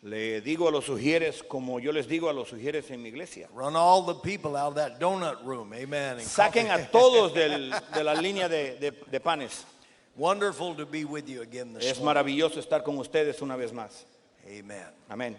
Le digo a los sugieres como yo les digo a los sugieres en mi iglesia. Run all the people out of that donut room. Amen. And Saquen a todos de la línea de panes. Wonderful to be with you again this Es morning. maravilloso estar con ustedes una vez más. Amen. Amén.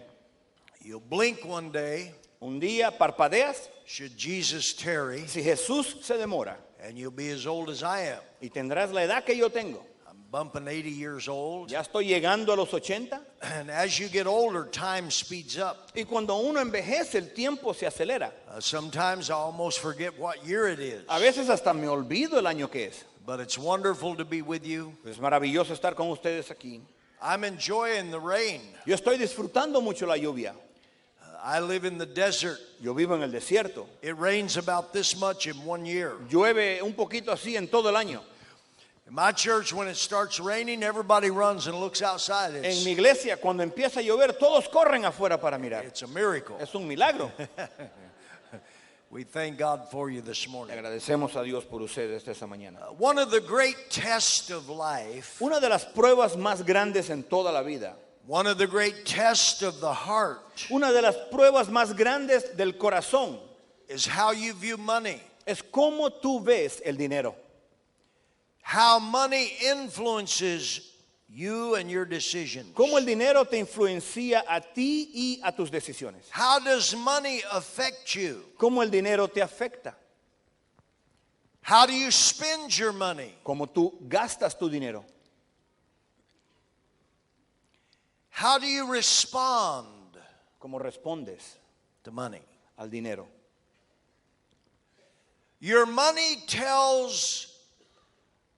You'll blink one day, Un día parpadeas, should Jesus tarry, si Jesús se demora, and you'll be as old as I am. y tendrás la edad que yo tengo. I'm bumping 80 years old. Ya estoy llegando a los 80, And as you get older, time speeds up. y cuando uno envejece el tiempo se acelera. Sometimes I almost forget what year it is. A veces hasta me olvido el año que es. But it's wonderful to be with you. Es maravilloso estar con ustedes aquí. I'm enjoying the rain. Yo estoy disfrutando mucho la lluvia. I live in the desert. Yo vivo en el desierto. It rains about this much in 1 year. Llueve un poquito así en todo el año. In my church, when it starts raining, everybody runs and looks outside. En mi iglesia, cuando empieza a llover, todos corren afuera para mirar. It's a miracle. Es un milagro. We thank God for you this Le morning. agradecemos a Dios por ustedes esta mañana. One of the great tests of life, Una de las pruebas más grandes en toda la vida, one of the great tests of the heart, una de las pruebas más grandes del corazón, is how you view money. es cómo tú ves el dinero. How money influences you and your decisions. Cómo el dinero te influencia a ti y a tus decisiones. How does money affect you? Cómo el dinero te afecta. How do you spend your money? Cómo tú gastas tu dinero. How do you respond Cómo respondes to money? al dinero. Your money tells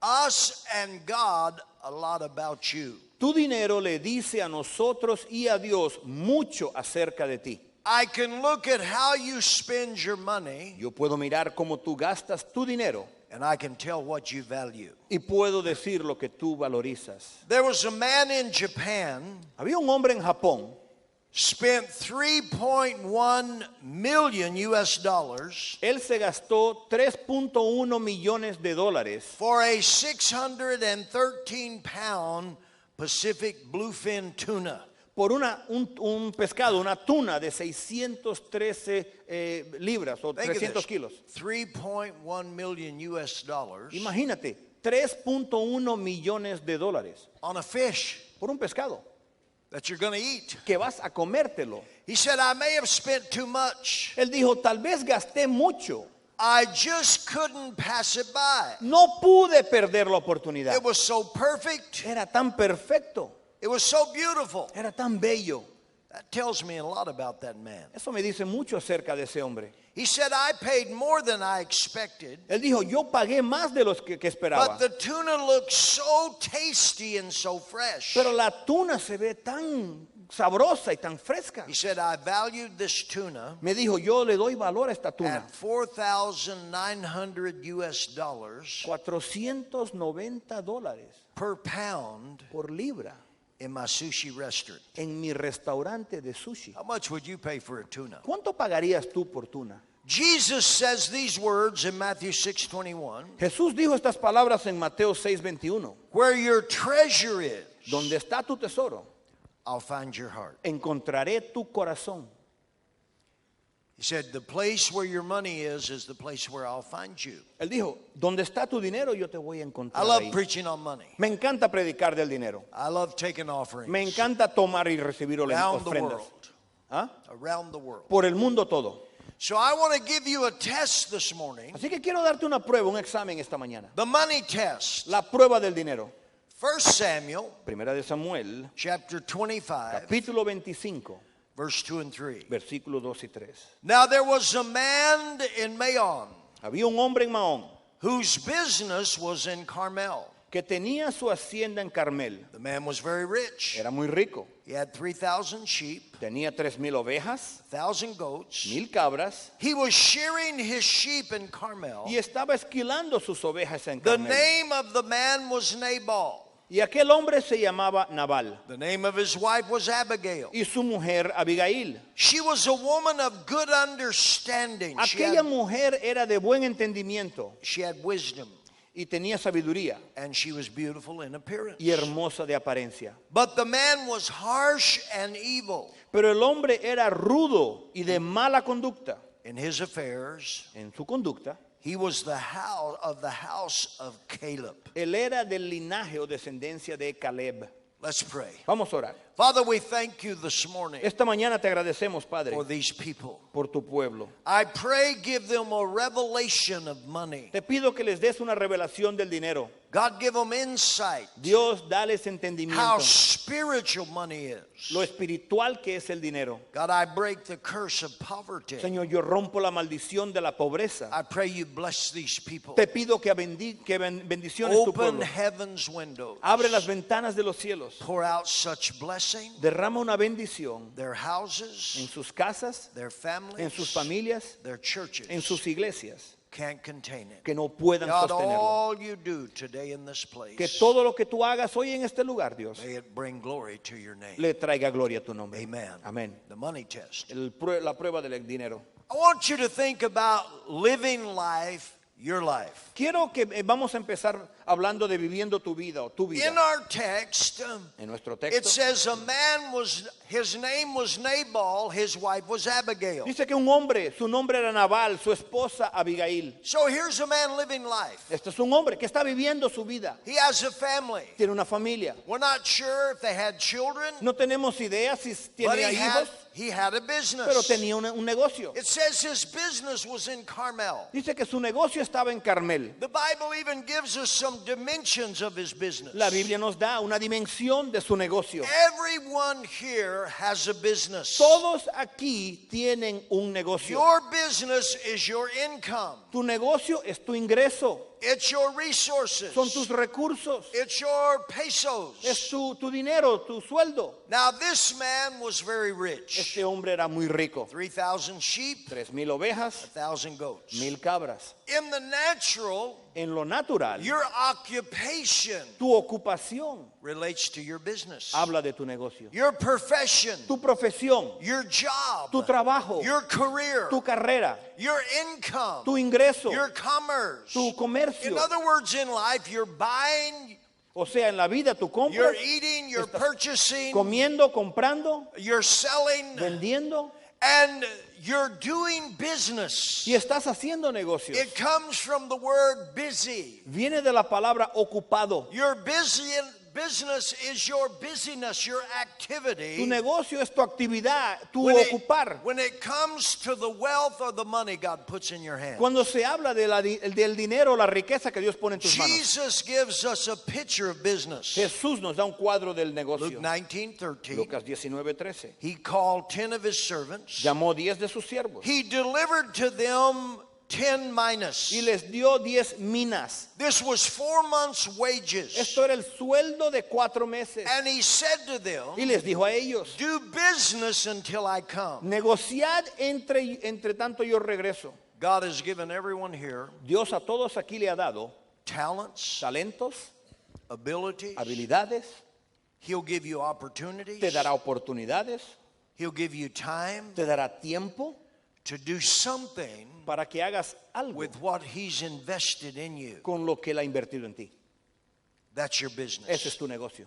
us and God a lot about you. Tu dinero le dice a nosotros y a Dios mucho acerca de ti. I can look at how you spend your money, Yo puedo mirar cómo tú gastas tu dinero and I can tell what you value. y puedo decir lo que tú valorizas. There was a man in Japan, Había un hombre en Japón, spent 3.1 million US dollars él se gastó 3.1 millones de dólares for a 613 pound Pacific bluefin tuna. por un pescado, una tuna de 613 libras o Think of 300 this, kilos. 3.1 million US dollars Imagínate, 3.1 millones de dólares on a fish por un pescado that you're going to eat. que vas a comértelo. He said, I may have spent too much. Él dijo, tal vez gasté mucho, I just couldn't pass it by. no pude perder la oportunidad. It was so perfect. Era tan perfecto, It was so beautiful. era tan bello. That tells me a lot about that man. Eso me dice mucho acerca de ese hombre. He said, I paid more than I expected, Él dijo, yo pagué más de los que esperaba. but the tuna looked so tasty and so fresh. Pero la tuna se ve tan sabrosa y tan fresca. He said, I valued this tuna Me dijo, yo le doy valor a esta tuna. at $4,900 US dollars $490 per pound por libra in my sushi restaurant. en mi restaurante de sushi. How much would you pay for a tuna? ¿Cuánto pagarías tú por tuna? Jesus says these words in Matthew 6:21, Jesús dijo estas palabras en Mateo 6:21. where your treasure is, Donde está tu tesoro, I'll find your heart. encontraré tu corazón. He said, the place where your money is the place where I'll find you. Él dijo, donde está tu dinero yo te voy a I encontrar love ahí. preaching on money. Me encanta predicar del dinero. I love taking offerings Me encanta tomar y recibir around the ofrendas. world. ¿Ah? Around the world. Por el mundo todo. So I want to give you a test this morning. Así que quiero darte una prueba, un examen esta mañana. The money test. La prueba del dinero. 1 Samuel Primera de Samuel, chapter 25, capítulo 25, verse 2 and 3. versículos 2 y 3. Now there was a man in Maon Había un hombre en Mahón whose business was in Carmel. que tenía su hacienda en Carmel. The man was very rich. Era muy rico. He had 3,000 sheep, Tenía 3,000 ovejas, 1,000 goats. 1,000 cabras He was shearing his sheep in Carmel. y estaba esquilando sus ovejas en The Carmel. name of the man was Nabal. Y aquel hombre se llamaba Nabal The name of his wife was Abigail. y su mujer Abigail. She was a woman of good understanding. Aquella mujer era de buen entendimiento She had wisdom. y tenía sabiduría and she was beautiful in appearance. y hermosa de apariencia. But the man was harsh and evil Pero el hombre era rudo y de mala conducta. in his affairs. En su conducta, He was the house of Caleb. él era del linaje o descendencia de Caleb. Let's pray. Vamos a orar. Father, we thank you this morning Esta mañana te agradecemos, Padre, for these people. por tu pueblo. I pray give them a revelation of money. Te pido que les des una revelación del dinero. God, give them insight Dios, dales how entendimiento. spiritual money is. Lo espiritual que es el dinero. God, I break the curse of poverty. Señor, yo rompo la maldición de la pobreza. I pray you bless these people. Te pido que bendiciones tu Open pueblo. heaven's windows. Abre las ventanas de los cielos. Pour out such blessing. Derrama una bendición Their en houses, sus casas, their families, en sus familias, their churches en sus iglesias, can't contain it. que no puedan God, sostenerlo. all you do today in this place, Que todo lo que tú hagas hoy en este lugar, Dios, may it bring glory to your name. le traiga gloria a tu nombre. Amen. Amén. The money test. La prueba del dinero. I want you to think about living life, your life. Quiero que vamos a empezar hablando de viviendo tu vida o tu vida. In our text, En nuestro it texto says his name was Nabal, his wife was Abigail. dice que un hombre, su nombre era Nabal, su esposa Abigail. So here's a man living life. Este es un hombre que está viviendo su vida. He has a family. Tiene una familia. We're not sure if they had children, No tenemos idea si but tenía hijos, he had a business. pero tenía un negocio. It says his business was in Carmel. Dice que su negocio estaba en Carmel. The Bible even gives us some dimensions of his business. La Biblia nos da una dimensión de su negocio. Everyone here has a business. Todos aquí tienen un negocio. Your business is your income. Tu negocio es tu ingreso, It's your resources. son tus recursos, It's your pesos. es tu dinero, tu sueldo. Now this man was very rich. Este hombre era muy rico. 3,000 sheep, 3,000 ovejas, 1,000 goats. 1,000 cabras. In the natural, En lo natural, your occupation tu ocupación relates to your business. habla de tu negocio. Your profession, Tu profesión, your job, tu trabajo, your career, tu carrera, your income, tu ingreso, your commerce. tu comercio. In other words, in life, you're buying, O sea, en la vida tú you're compras, eating, you're estás purchasing, comiendo, comprando, you're selling, vendiendo and you're doing business. y estás haciendo negocios. It comes from the word busy. Viene de la palabra ocupado. Your business is your busyness, your Tu activity. negocio es tu actividad, tu When ocupar. it comes to the wealth or the money God puts in your hand. Cuando se habla del dinero, la riqueza que Dios pone en tus manos. Jesus gives us a picture of business. Jesús nos da un cuadro del negocio. Luke 19:13. Lucas 19:13. He called 10 of his servants. Llamó 10 de sus siervos He delivered to them 10 minas. y les dio 10 minas. This was 4 months' wages. Esto era el sueldo de 4 meses. And he said to them, Y les dijo a ellos, do business until I come. negociad entre tanto yo regreso. God has given everyone here Dios a todos aquí le ha dado talents, talentos, abilities. habilidades, He'll give you opportunities. te dará oportunidades, He'll give you time te dará tiempo to do something para que hagas algo with what he's invested in you. con lo que él ha invertido en ti. That's your business. Ese es tu negocio.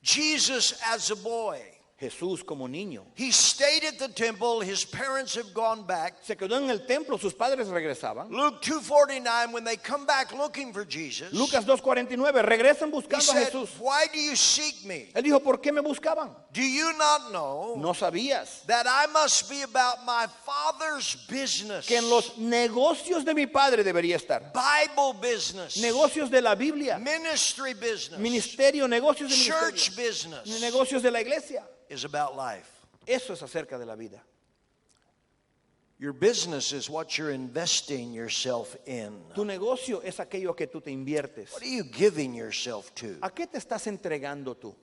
Jesus as a boy, Jesús como niño he stayed at the temple. His parents have gone back. se quedó en el templo, sus padres regresaban. Luke 2:49, when they come back looking for Jesus, Lucas 2:49, regresan he buscando a said, Jesús. why do you seek me? Él dijo, ¿por qué me buscaban? Do you not know No sabías that I must be about my Father's business? que en los negocios de mi padre debería estar. Bible business, Negocios de la Biblia, ministry business, ministerio, negocios de church ministerio, business negocios de la iglesia. is about life. Eso es acerca de la vida. Your business is what you're investing yourself in. Tu negocio es aquello que tú te inviertes. What are you giving yourself to? ¿A qué te estás entregando tú?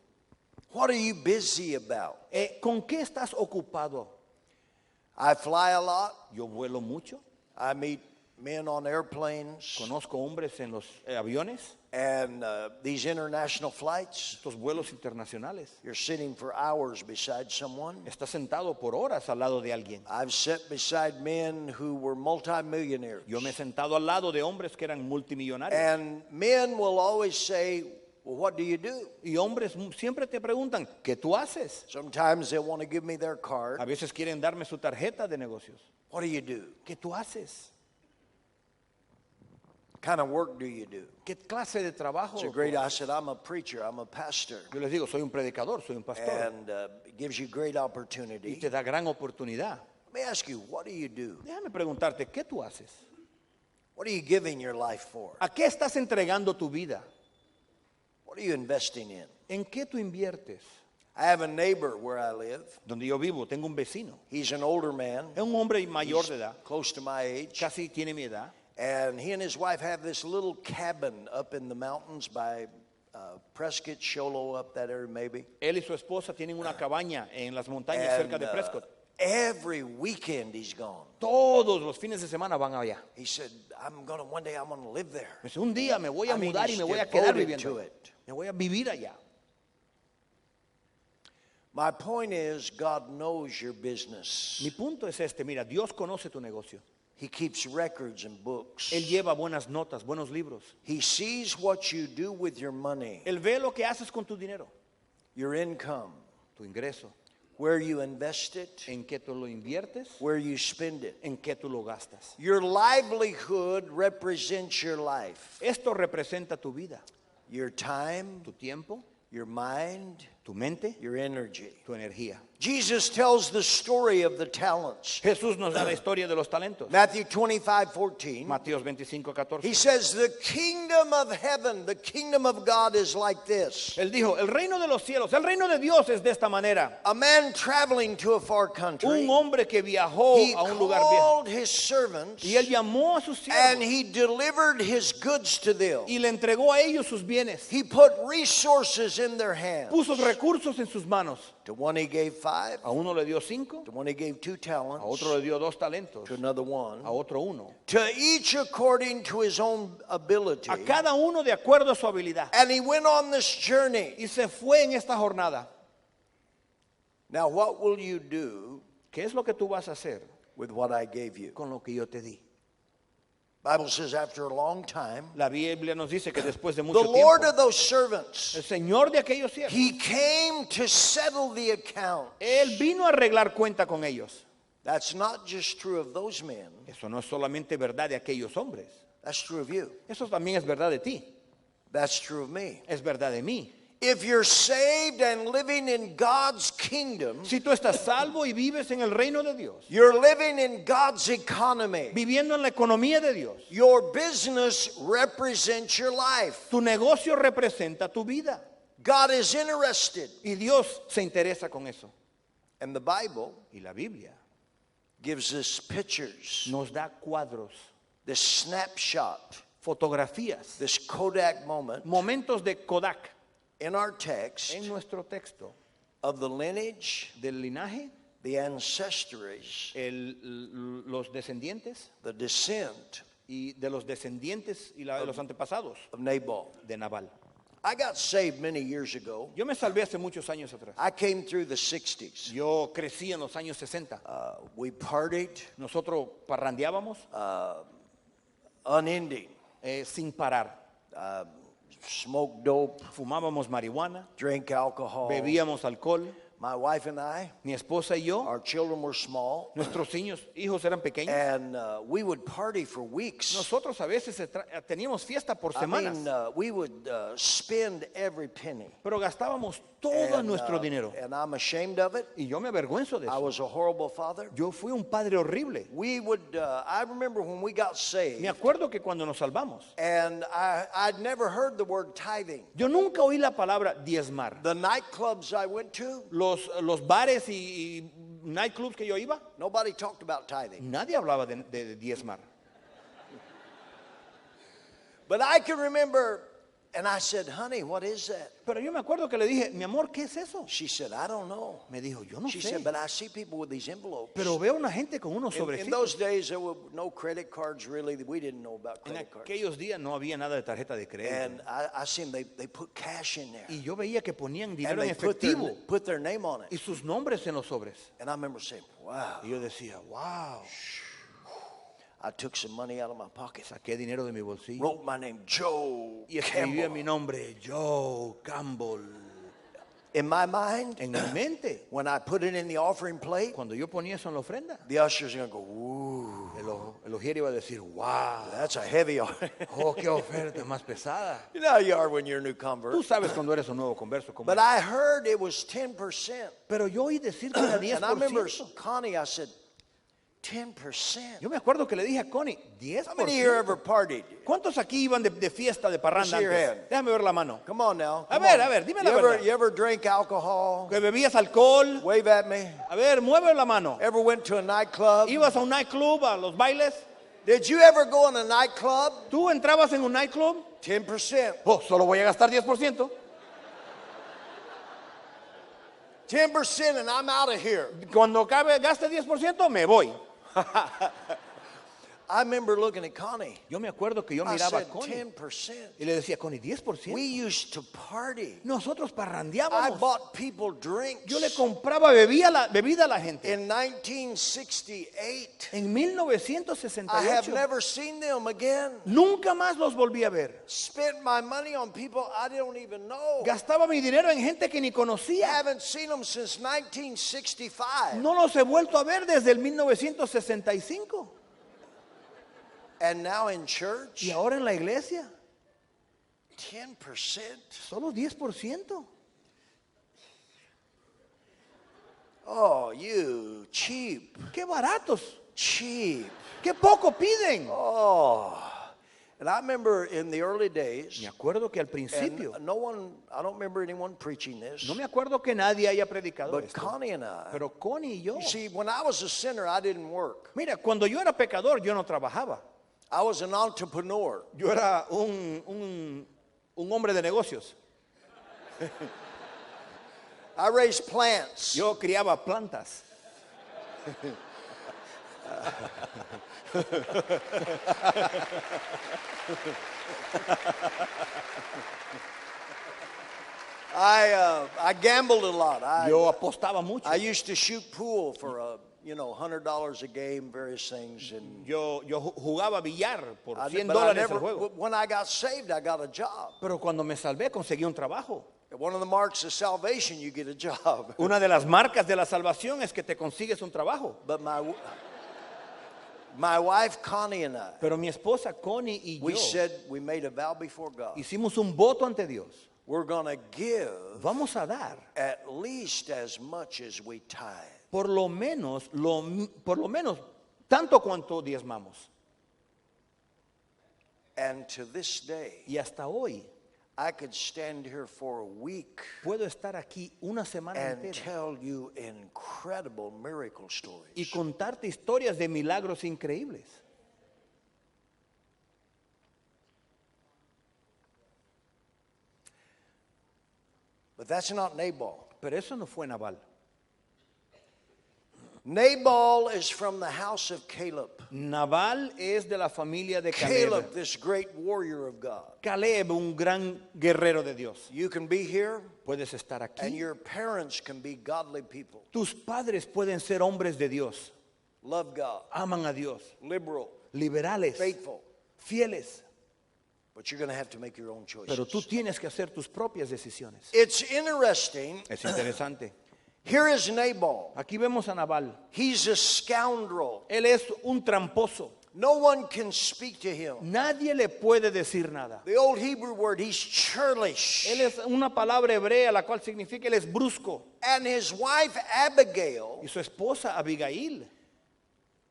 What are you busy about? ¿Con qué estás ocupado? I fly a lot. Yo vuelo mucho, I meet men on airplanes, Conozco hombres en los aviones, and these international flights. estos vuelos internacionales. You're sitting for hours beside someone. Estás sentado por horas al lado de alguien. I've sat beside men who were multimillionaires. Yo me he sentado al lado de hombres que eran multimillonarios. And men will always say, well, what do you do? Y hombres siempre te preguntan, ¿qué tú haces? Sometimes they want to give me their A card. veces quieren darme su tarjeta de negocios. What do you do? ¿Qué tú haces? What kind of work do you do? ¿Qué clase de trabajo? It's a great, I said, I'm a preacher, I'm a pastor. Yo les digo, soy un predicador, soy un pastor. And it gives you great Y opportunity. te da gran oportunidad. Let me ask you, what do you do? Déjame preguntarte, ¿qué tú haces? What are you giving your life for? ¿A qué estás entregando tu vida? What are you investing in? ¿En qué tú inviertes? I have a neighbor where I live. Donde yo vivo, tengo un vecino. He's an older man, Es un hombre mayor de edad, close to my age. casi tiene mi edad. And he and his wife have this little cabin up in the mountains by Prescott, Sholo, up that area maybe. Él y su esposa tienen una cabaña en las montañas And cerca de Prescott. every weekend he's gone. Todos los fines de semana van allá. He said, one day I'm gonna live there. Dice, un día me voy a I mean, mudar y he's me voy a quedar devoted viviendo to allá. it. Me voy a vivir allá. My point is, God knows your business. Mi punto es este, mira, Dios conoce tu negocio. He keeps records and books. Él lleva buenas notas, buenos libros. He sees what you do with your money, Él ve lo que haces con tu dinero, your income, tu ingreso, where you invest it, en qué tú lo inviertes, where you spend it. en qué tú lo gastas. Your livelihood represents your life, Esto representa tu vida, your time, tu tiempo, your mind, tu mente, your energy. tu energía. Jesus tells the story of the talents. Jesús nos da la historia de los talentos. Matthew 25:14. Mateos 25:14. He says, the kingdom of heaven, the kingdom of God is like this. Él dijo, el reino de los cielos, el reino de Dios es de esta manera. A man traveling to a far country, Un hombre que viajó he a un lugar viejo called his servants, y él llamó a sus and siervos he delivered his goods to them. y le entregó a ellos sus bienes. He put resources in their hands. Puso recursos en sus manos. To one he gave 5, A uno le dio 5, to one he gave 2 talents, a otro le dio 2 talentos, to another 1. a otro 1. To each according to his own ability. A cada uno de acuerdo a su habilidad. And he went on this journey. Y se fue en esta jornada. Now what will you do ¿Qué es lo que tú vas a hacer with what I gave you? con lo que yo te di? Bible says after a long time, La Biblia nos dice que después de the mucho Lord tiempo, of those servants, el Señor de aquellos siervos, he came to settle the account. Él vino a arreglar cuenta con ellos. That's not just true of those men. Eso no es solamente verdad de aquellos hombres. That's true of you. Eso también es verdad de ti. That's true of me. Es verdad de mí. If you're saved and living in God's kingdom, Si tú estás salvo y vives en el reino de Dios, you're living in God's economy. viviendo en la economía de Dios, Your business represents your life. tu negocio representa tu vida. God is interested. Y Dios se interesa con eso. And the Bible Y la Biblia gives us pictures, nos da cuadros, this snapshot, fotografías, this Kodak moment momentos de Kodak in our text en nuestro texto of the lineage, del linaje, the ancestries, los descendientes the descent y de los descendientes y de los antepasados of Nabal. de Nabal. I got saved many years ago. Yo me salvé hace muchos años atrás. I came through the 60s. Yo crecí en los años 60. We partied Nosotros parrandeábamos unending, sin parar. smoked dope, Fumábamos marihuana, drank alcohol. bebíamos alcohol. My wife and I, Mi esposa y yo, our children were small, nuestros hijos eran pequeños. and we would party for weeks. Nosotros a veces teníamos fiesta por I semanas, mean, we would spend every penny. pero gastábamos todo And, nuestro dinero. and I'm ashamed of it. Y yo me avergüenzo de I eso. was a horrible father. Yo fui un padre horrible. We would, I remember when we got saved, Me acuerdo que cuando nos salvamos, and I'd never heard the word tithing. yo nunca oí la palabra diezmar. The nightclubs I went to, Los bares y nightclubs que yo iba, nobody talked about tithing. nadie hablaba de diezmar. But I can remember And I said, honey, what is that? Pero yo me acuerdo que le dije, mi amor, ¿qué es eso? She said, I don't know. Me dijo, yo no She sé. said, but I see people with these envelopes. Pero veo una gente con unos In sobrecitos. those days, there were no credit cards really. We didn't know about En credit cards. aquellos días no había nada de tarjeta de crédito. And I see them, they put cash in there. Y yo veía que ponían And dinero en they efectivo put their name on y it. sus nombres en los sobres. And I remember saying, wow. Y yo decía, wow. I took some money out of my pocket. Saqué dinero de mi bolsillo Wrote my name, Joe y escribí Campbell. mi nombre, Joe Campbell. In my mind, En mi mente, when I put it in the offering plate, cuando yo ponía eso en la ofrenda, the usher's going to go, ooh, el ujier iba a decir, wow, that's a heavy offering. oh, qué oferta más pesada. You know how you are when you're a new convert. Tú sabes cuando eres un nuevo converso. Como But I heard it was 10%. Pero yo oí decir que era And I remember 10%. Connie, I said, 10%. Yo me acuerdo que le dije a Connie, How many here 10%. ever partied? ¿Cuántos aquí iban de fiesta, de parranda Let's see your antes? hand. Déjame ver la mano. Come on now. A come ver, on. dime la verdad. You ever drink alcohol? ¿Que bebías alcohol? Wave at me. A ver, mueve la mano. Ever went to a nightclub? ¿Ibas a un nightclub, a los bailes? Did you ever go in a nightclub? ¿Tú entrabas en un nightclub? 10%. Oh, solo voy a gastar 10%. 10% and I'm out of here. Cuando gaste 10%, me voy. I remember looking at Connie. Yo me acuerdo que yo I miraba a said, Connie 10%. y le decía, Connie, 10%. We used to party. Nosotros I parrandeábamos. bought people drinks. Yo le compraba bebida a la gente. In 1968, En I have 1968, never seen them again. nunca más los volví a ver. Spent my money on people I don't even know. Gastaba mi dinero en gente que ni conocía. Haven't seen them since 1965. No los he vuelto a ver desde el 1965. And now in church, Y ahora en la iglesia, 10%. solo 10%. Oh, you cheap, ¡Qué baratos! cheap. ¡Qué poco piden! Oh. And I remember in the early days, Me acuerdo que al and principio, I don't remember anyone preaching this, no me acuerdo que nadie haya predicado but esto. Connie and I, Pero Connie y yo, you see, when I was a sinner, I didn't work. mira, cuando yo era pecador, yo no trabajaba. I was an entrepreneur. Yo era un hombre de negocios. I raised plants. Yo criaba plantas. I gambled a lot. Yo apostaba mucho. I used to shoot pool for $100 a game, various things. And Yo jugaba billar por but $100 I el never, juego. when I got saved, I got a job. Pero cuando me salvé, conseguí un trabajo. One of the marks of salvation, you get a job. Una de las marcas de la salvación es que te consigues un trabajo. But my wife Connie and I, Pero mi esposa Connie y we yo said, we made a vow before God. hicimos un voto ante Dios. We're going to give Vamos a dar at least as much as we tithe. por lo menos tanto cuanto diezmamos. And to this day, Y hasta hoy I could stand here for a week puedo estar aquí una semana and entera tell you incredible miracle stories. y contarte historias de milagros increíbles. But that's not Nabal. Pero eso no fue Nabal. Nabal is from the house of Caleb. Nabal es de la familia de Caleb. Caleb, this great warrior of God. Caleb, un gran guerrero de Dios. You can be here, Puedes estar and aquí. your parents can be godly people. Tus padres pueden ser hombres de Dios. Love God, Aman a Dios. liberal, Liberales. faithful. Fieles. But you're going to have to make your own choices. Pero tú tienes que hacer tus propias decisiones. It's interesting. Es interesante. Here is Nabal. Aquí vemos a Nabal. He's a scoundrel. Él es un tramposo. No one can speak to him. Nadie le puede decir nada. The old Hebrew word, he's churlish. Él es una palabra hebrea la cual significa él es brusco. And his wife Abigail, Y su esposa Abigail,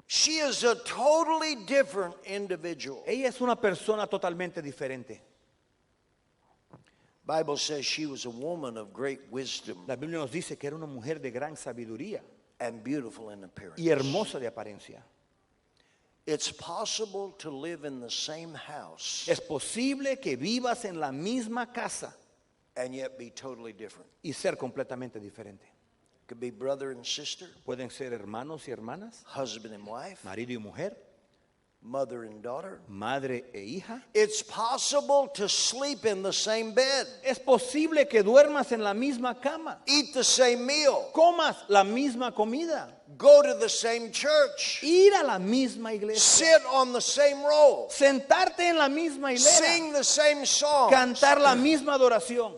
she is a totally different individual. ella es una persona totalmente diferente. Bible says she was a woman of great wisdom La Biblia nos dice que era una mujer de gran sabiduría and beautiful in appearance. y hermosa de apariencia. It's possible to live in the same house Es posible que vivas en la misma casa and yet be totally different. y ser completamente diferente. Could be brother and sister, Pueden ser hermanos y hermanas, husband and wife, marido y mujer, mother and daughter. madre e hija. It's possible to sleep in the same bed, Es posible que duermas en la misma cama, eat the same meal, comas la misma comida, go to the same church, ir a la misma iglesia, sit on the same row, sentarte en la misma hilera, sing the same songs. cantar la misma adoración.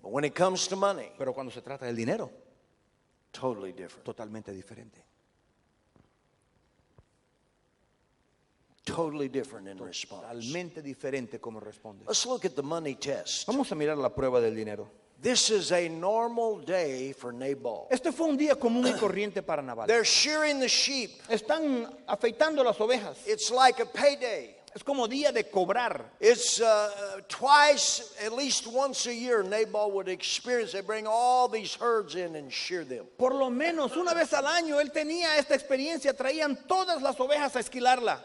But when it comes to money, Pero cuando se trata del dinero, totally different. totalmente diferente. Totally different in response. Totalmente diferente como respondes. Let's look at the money test. Vamos a mirar la prueba del dinero. This is a normal day for Nabal. Este fue un día común y corriente para Nabal. They're shearing the sheep. Están afeitando las ovejas. It's like a payday. Es como día de cobrar. It's twice, at least once a year, Nabal would experience. They bring all these herds in and shear them. Por lo menos una vez al año él tenía esta experiencia. Traían todas las ovejas a esquilarla.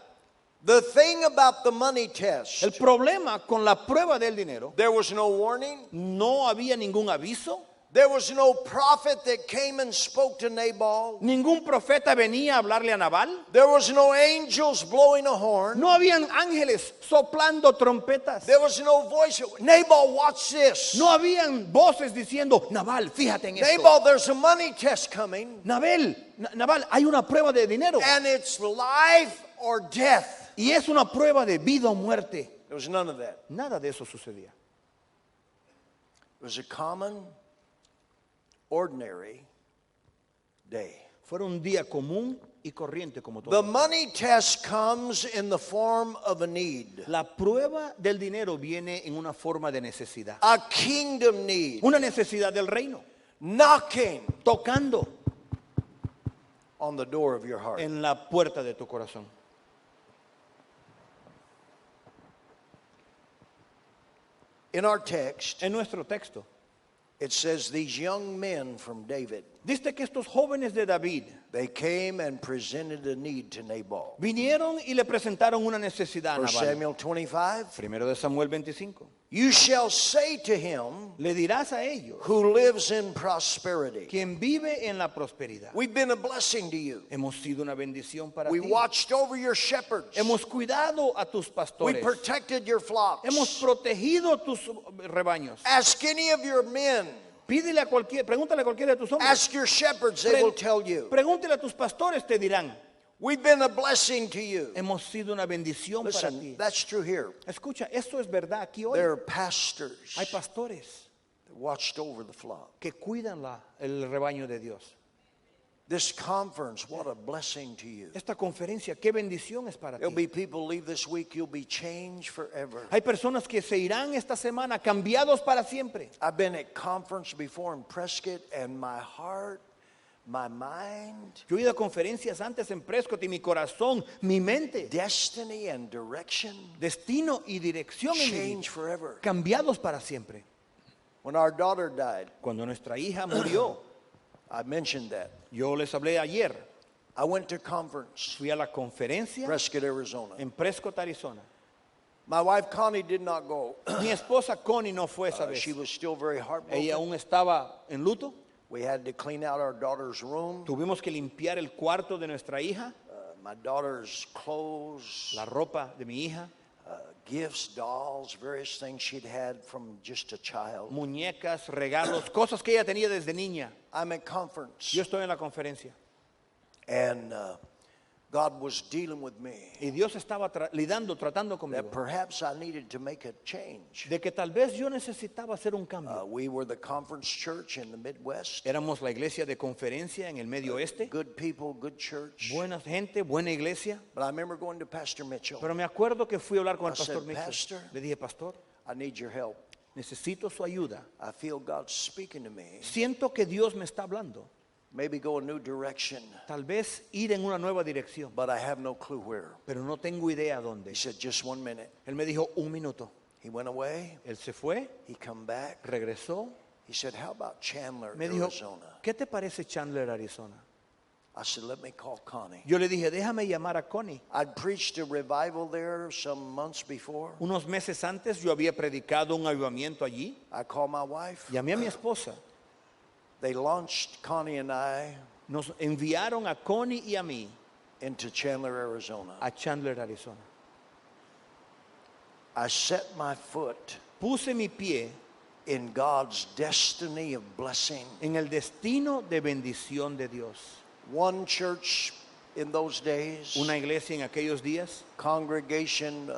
The thing about the money test, El problema con la prueba del dinero, there was no warning. no había ningún aviso. There was no prophet that came and spoke to Nabal. Ningún profeta venía a hablarle a Nabal. There was no angels blowing a horn. No habían ángeles soplando trompetas. There was no voice. Nabal, watch this. No habían voces diciendo, Nabal, fíjate en esto. Nabal, there's a money test coming. Nabal, hay una prueba de dinero. And it's life or death. Y es una prueba de vida o muerte. There was none of that. Nada de eso sucedía. It was a common, ordinary day. Fue un día común y corriente como The todo. money test comes in the form of a need. La prueba del dinero viene en una forma de necesidad. A kingdom need. Una necesidad del reino. Knocking Tocando on the door of your heart. en la puerta de tu corazón. In our text, En nuestro texto it says these young men from David, dice que estos jóvenes de David they came and presented a need to Nabal. vinieron y le presentaron una necesidad a 1 Nabal. Samuel 25, Primero de Samuel 25. you shall say to him Le dirás a ellos, who lives in prosperity, quien vive en la prosperidad. we've been a blessing to you. Hemos sido una bendición para We ti. watched over your shepherds. Hemos cuidado a tus We pastores. protected your flocks. Hemos protegido tus rebaños. Ask any of your men. Pregúntale a cualquiera de tus hombres. Ask your shepherds, they will tell you. Pregúntale a tus pastores, te dirán. We've been a blessing to you. Hemos sido una bendición para Listen, ti. that's true here. Escucha, esto es verdad aquí hoy. There are pastors Hay pastores that watched over the flock. que cuidan el rebaño de Dios. This conference, what a blessing to you. Esta conferencia, qué bendición es para There'll ti. be people leave this week, you'll be changed forever. Hay personas que se irán esta semana cambiados para siempre. I've been at conference before in Prescott, and my heart, my mind, Yo he ido a conferencias antes en Prescott y mi corazón, mi mente, destiny and direction destino y dirección en mi vida, changed forever. cambiados para siempre. When our daughter died, Cuando nuestra hija murió, I mentioned that. yo les hablé ayer, I went to conference, fui a la conferencia Prescott, Arizona. en Prescott, Arizona. My wife Connie did not go. Mi esposa Connie no fue esa vez. She was still very heartbroken. Ella aún estaba en luto. We had to clean out our daughter's room, Tuvimos que limpiar el cuarto de nuestra hija, my daughter's clothes, la ropa de mi hija, gifts, dolls, various things she'd had from just a child. muñecas, regalos, cosas que ella tenía desde niña. I'm at conference, Yo estoy en la conferencia and God was dealing with me y Dios estaba tratando that conmigo perhaps I needed to make a change. de que tal vez yo necesitaba hacer un cambio. We were the conference church in the Midwest. Éramos la iglesia de conferencia en el Medio Oeste, Good people, good church. buena gente, buena iglesia. But I remember going to Pastor Mitchell. Pero me acuerdo que fui a hablar con el I said, pastor Mitchell. "Pastor, Le dije, pastor, I need your help. necesito su ayuda. I feel God speaking to me. Siento que Dios me está hablando. Maybe go a new direction, Tal vez ir en una nueva dirección, but I have no clue where." pero no tengo idea dónde. He said, "Just 1 minute." Él me dijo, un minuto. He went away. Él se fue, He come back. regresó. He said, "How about Chandler, Me dijo, Arizona?" ¿qué te parece Chandler, Arizona? I said, let me call Connie. Yo le dije, déjame llamar a Connie. I'd preached a revival there some months before. Unos meses antes yo había predicado un avivamiento allí. I called my wife. Llamé a mi esposa. They launched Connie and I Nos enviaron a Connie y a mí into Chandler, Arizona. a Chandler, Arizona. I set my foot Puse mi pie in God's destiny of blessing. en el destino de bendición de Dios. One church in those days, Una iglesia en aquellos días, congregation,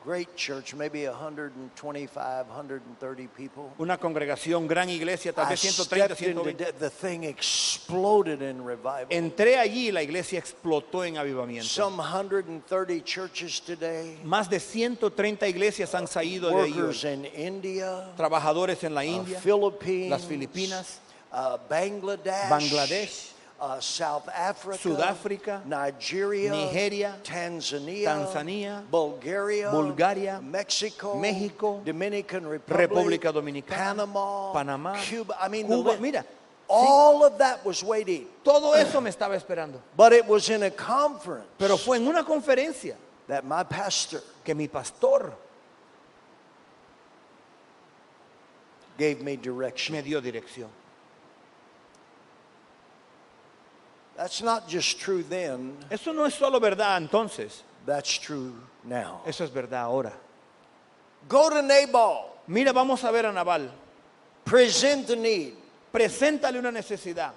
great church, maybe 125, 130 people. una congregación, gran iglesia, tal I vez 130, stepped into 120. the thing exploded in revival. Entré allí y la iglesia explotó en avivamiento. Some 130 churches today, Más de 130 iglesias han salido de ahí. workers in India, Trabajadores en la India, Philippines, las Filipinas, Bangladesh, Bangladesh, South Africa, Sudáfrica, Nigeria, Nigeria, Tanzania, Bulgaria, Mexico, México, Dominican Republic, República Dominicana, Panama, Cuba. I mean, Cuba. Mira, all of that was waiting. todo eso me estaba esperando. But it was in a conference Pero fue en una conferencia that my pastor que mi pastor gave me direction. me dio dirección. That's not just true then, Eso no es solo verdad entonces, that's true now. eso es verdad ahora. Go to Nabal, Mira, vamos a ver a Nabal. present the need. Preséntale una necesidad.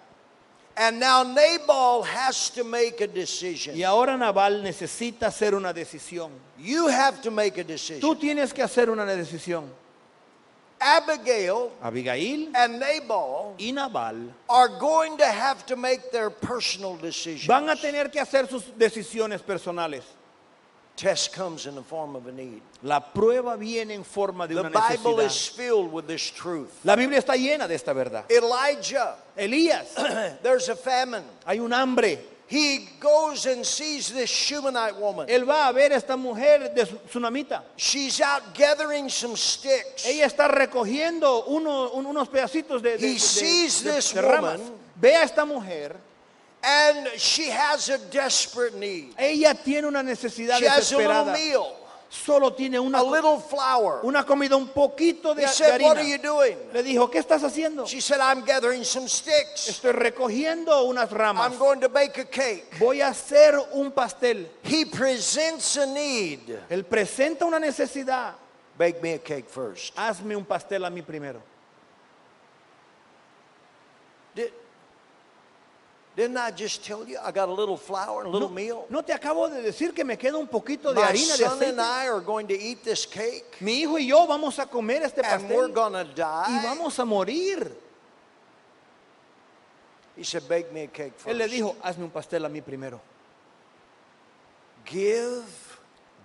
And now Nabal has to make a decision. Y ahora Nabal necesita hacer una decisión. You have to make a Tú decision. tienes que hacer una decisión. Abigail Abigail and Nabal y Nabal are going to have to make their personal decisions. van a tener que hacer sus decisiones personales. Test comes in the form of a need. La prueba viene en forma de The una Bible is necesidad. filled with this truth. La Biblia está llena de esta verdad. Elijah, Elías, there's a famine. hay un hambre. He goes and sees this Shunammite woman. Él va a ver a esta mujer de Tsunamita. She's out gathering some sticks. Ella está recogiendo unos pedacitos He sees this de ramas. woman. Ve a esta mujer. And she has a desperate need. Ella tiene una necesidad She has a little desesperada. meal, Solo tiene a little flour. una comida, un poquito He de said, what harina. are you doing? Le dijo, ¿qué estás haciendo? She said, I'm gathering some sticks. Estoy recogiendo unas ramas. I'm going to bake a cake. Voy a hacer un pastel. He presents a need. Él presenta una necesidad. Bake me a cake first. Hazme un pastel a mí primero. Didn't I just tell you I got a little flour and a little meal? ¿No te acabo de decir que me queda un poquito de My harina, de son and aceite? I are going to eat this cake, Mi hijo y yo vamos a comer este and we're pastel going to y die. vamos a morir. He said, bake me a cake Él le first. dijo, hazme un pastel a mí primero. Give,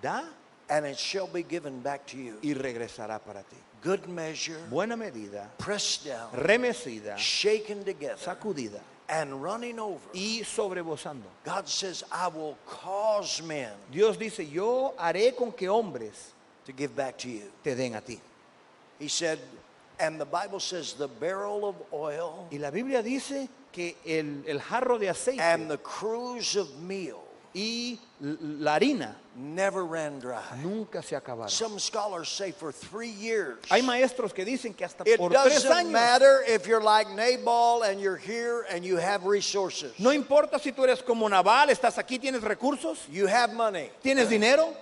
Da and it shall be given back to you. y regresará para ti. Good measure, Buena medida, pressed down, remecida, shaken together, sacudida and running over. y sobrebosando. God says, I will cause men Dios dice, yo haré con que hombres to give back to you. te den a ti. He said, and the Bible says, the barrel of oil Y la Biblia dice que el jarro de aceite and the cruse of meal y la harina never ran dry. nunca se acabaron. Some scholars say for 3 years. Hay maestros que dicen que hasta It por 3 doesn't años. matter if you're like Nabal and you're here and you have resources. No importa si tú eres como Nabal, estás aquí, tienes recursos, You have money. tienes dinero,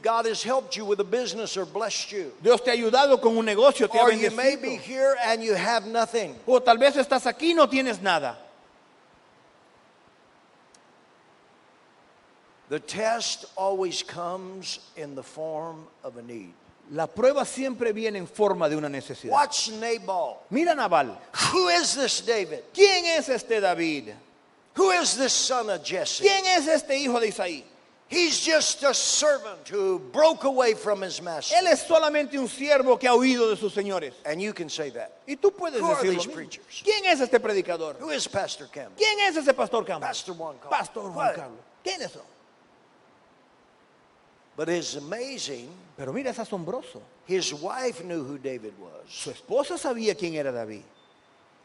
God has helped you with a business or blessed you. Dios te ha ayudado con un negocio, te ha Or you may be bendecido. here and you have nothing. O tal vez estás aquí y no tienes nada. The test always comes in the form of a need. La prueba siempre viene en forma de una necesidad. Watch Nabal. Mira Nabal. Who is this David? ¿Quién es este David? Who is this son of Jesse? ¿Quién es este hijo de Isaí? He's just a servant who broke away from his master. Él es solamente un siervo que ha huido de sus señores. And you can say that. Y tú puedes Who are decirlo these mismo. preachers? ¿Quién es este predicador? Who is Pastor Campbell? ¿Quién es ese pastor Campbell? Pastor Juan Carlos. Pastor Juan What? Carlos. ¿Quiénes son? But it's amazing, Pero mira, es asombroso. his wife knew who David was. Su esposa sabía quién era David.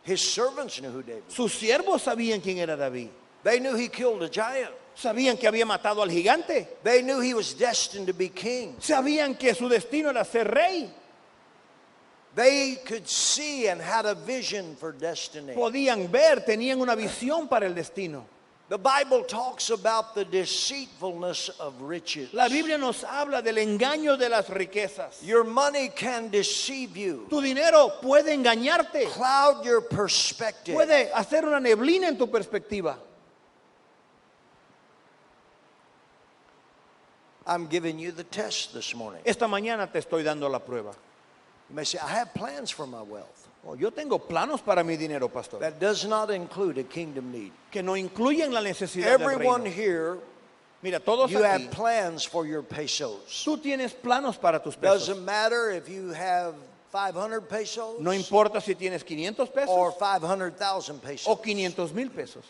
His servants knew who David was. Sus siervos sabían quién era David. They knew he killed a giant. Sabían que había matado al gigante. They knew he was destined to be king. Sabían que su destino era ser rey. They could see and had a vision for destiny. Podían ver, tenían una visión para el destino. The Bible talks about the deceitfulness of riches. La Biblia nos habla del engaño de las riquezas. Your money can deceive you, Tu dinero puede engañarte, cloud your perspective. puede hacer una neblina en tu perspectiva. I'm giving you the test this morning. Esta mañana te estoy dando la prueba. You may say, I have plans for my wealth. Oh, yo tengo planos para mi dinero, pastor, That does not include a kingdom need. que no incluyen la necesidad del Everyone reino. here, Mira, todos you aquí, have plans for your pesos. tú tienes planos para tus pesos. Doesn't matter if you have 500 pesos No importa si tienes 500 or pesos 500,000 pesos. o 500,000 pesos.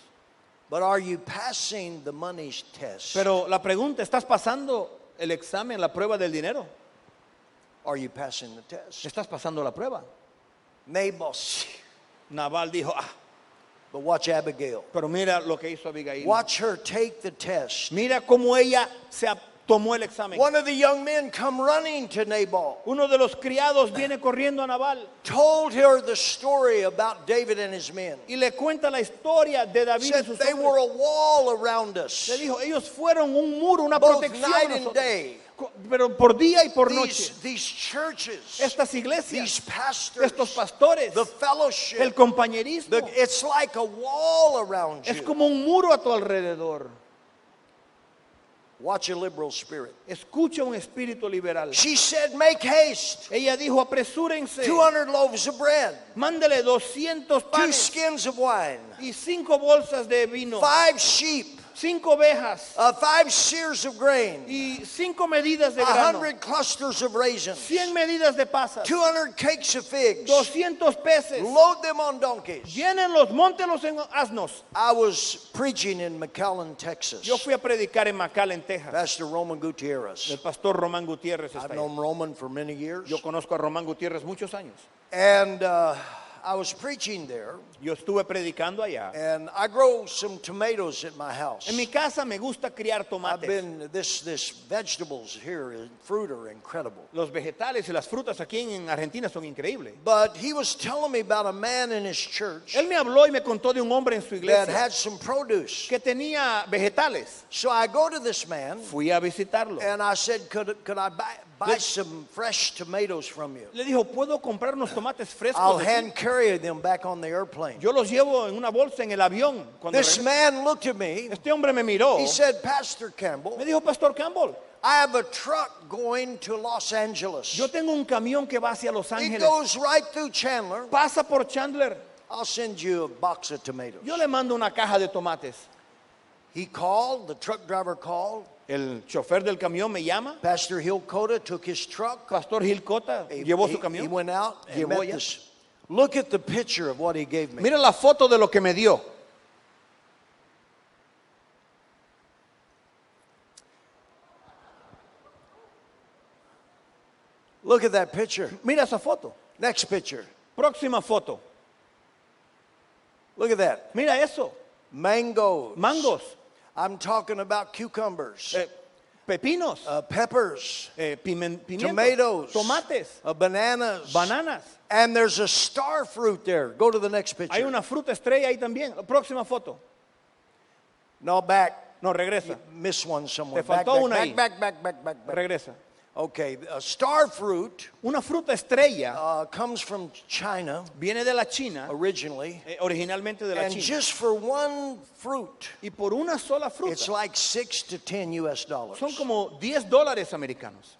But are you passing the money's test? Pero la pregunta, ¿estás pasando el examen, la prueba del dinero? Are you passing the test? ¿Estás pasando la prueba? Nabal, Nabal dijo, but watch Abigail. pero mira lo que hizo Abigail. Watch her take the test. Mira cómo ella tomó el examen. One of the young men come running to Nabal, Uno de los criados viene corriendo a Nabal told her the story about David and his men. y le cuenta la historia de David y Said sus they hombres. were a wall around us, Le dijo, ellos fueron un muro, una both protección a night and nosotros. day. Pero por día y por noche. These churches, Estas these iglesias, pastors, estos pastores, the el fellowship, compañerismo, it's like a wall around es you. como un muro a tu alrededor. Watch a liberal spirit. Escucha un espíritu liberal. She said, make haste. Ella dijo, apresúrense, 200 loaves of bread, mándele 200 2 panes skins of wine, y 5 bolsas de vino, 5 sheep, 5 ovejas 5 sears of grain, y 5 medidas de grano, 100 clusters of raisins, 100 medidas de pasas, 200 cakes of figs. 200 peces. Load them on donkeys. Llénenlos, móntelos en asnos. I was preaching in McAllen, Texas. Yo fui a predicar en McAllen, Texas. Pastor Roman Gutierrez. El pastor Román Gutiérrez está I've ahí. known Roman for many years. Yo conozco a Román Gutiérrez muchos años. And I was preaching there, Yo estuve predicando allá. and I grow some tomatoes at my house. En mi casa me gusta criar I've tomates. been this vegetables here, fruit are incredible. Los vegetales y las frutas aquí en Argentina son increíbles. But he was telling me about a man in his church Él me habló y me contó de un hombre en su that iglesia had some produce. que tenía vegetales. So I go to this man Fui a visitarlo. and I said, could I buy some fresh tomatoes from you? Le dijo, ¿puedo comprar unos tomates frescos? I'll de aquí?" hand carry them back on the airplane. Yo los llevo en una bolsa en el avión. Cuando This regreso. man looked at me. Este hombre me miró. He said, Pastor Campbell, Me dijo, Pastor Campbell, I have a truck going to Los Angeles. yo tengo un camión que va hacia Los It Ángeles. goes right through Chandler. Pasa por Chandler. I'll send you a box of tomatoes. Yo le mando una caja de tomates. He called, the truck driver called. El chofer del camión me llama. Pastor Hilcota took his truck. Pastor Gil Cota He- llevó su he camión. went out and Llevó met ya. this. Look at the picture of what he gave me. Mira la foto de lo que me dio. Look at that picture. Mira esa foto. Next picture. Próxima foto. Look at that. Mira eso. Mangoes. Mangos, I'm talking about cucumbers, pepinos, peppers, pimientos, tomatoes, tomates, bananas. bananas. And there's a star fruit there. Go to the next picture. Hay una fruta estrella ahí también. Próxima foto. No, back. No, regresa. Miss one somewhere. Te faltó una ahí. back. Regresa. Okay, a star fruit Una fruta estrella comes from China viene de la China, originally. originalmente de la And China. just for one fruit, Y por una sola it's fruta like $6 to $10 US. son como $10 americanos.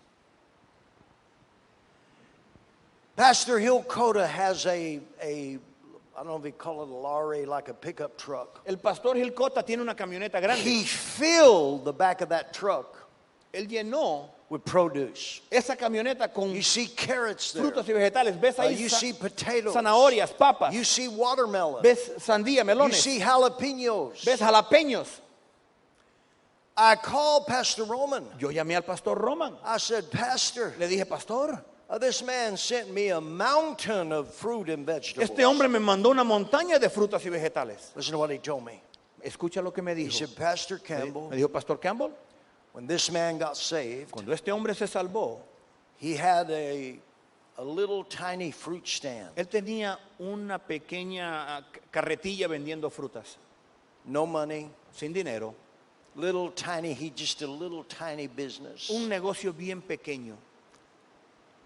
Pastor Hilcota has I don't know if he call it a lorry, like a pickup truck. El pastor Gil Cota tiene una camioneta grande. He filled the back of that truck Él llenó with produce. esa camioneta con You see carrots there. frutas y vegetales. Ves ahí You see potatoes. zanahorias, papas. You see watermelon. Ves sandía, You melones. see jalapenos. Ves jalapeños. I called Pastor Roman. Yo llamé al pastor Roman. I said, Pastor, Le dije, pastor, This man sent me a mountain of fruit and vegetables. Este hombre me mandó una montaña de frutas y vegetales. Listen to what he told me. Escucha lo que me He dijo. said, Pastor Campbell, Me dijo, Pastor Campbell, when this man got saved, cuando este hombre se salvó, he had a little tiny fruit stand. él tenía una pequeña carretilla vendiendo frutas. No money, Sin dinero. little tiny, he just a little tiny business. Un negocio bien pequeño.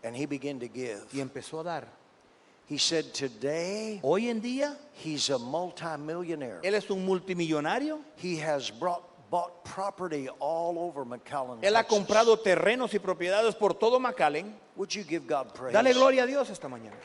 And he began to give. Y empezó a dar. He said today, Hoy en día, he's a multimillionaire. él es un multimillonario. He has bought property all over McAllen, Él ha Texas. comprado terrenos y propiedades por todo McAllen. Would you give God praise? Dale gloria a Dios esta mañana.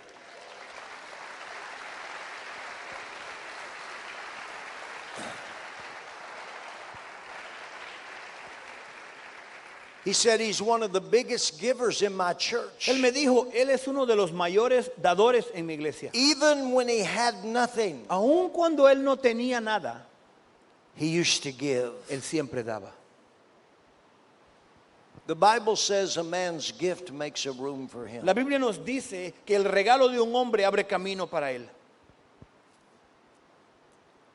He said he's one of the biggest givers in my church. Él me dijo, él es uno de los mayores dadores en mi iglesia. Even when he had nothing, Aun cuando él no tenía nada, he used to give. él siempre daba. The Bible says a man's gift makes a room for him. La Biblia nos dice que el regalo de un hombre abre camino para él